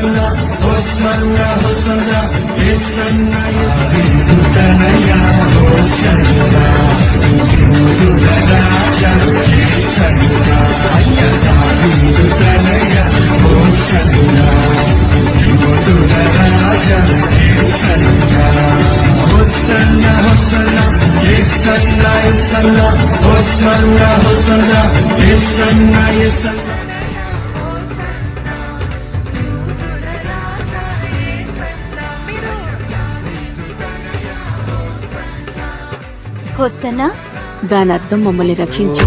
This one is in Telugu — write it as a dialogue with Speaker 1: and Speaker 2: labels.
Speaker 1: హోసన్నా హోసన్నా హోసన్నా యేసన్న యేసన్న తనయ హోసన్నా యూదుల రాజా యేసన్న అయ్యా దావీదు తనయ హోసన్నా యూదుల రాజా యేసన్న హోసన్నా హోసన్నా యేసన్న యేసన్న హోసన్నా హోసన్నా యేసన్న యేసన్న
Speaker 2: హోసన్నా దాని అర్థం మమ్మల్ని రక్షించు.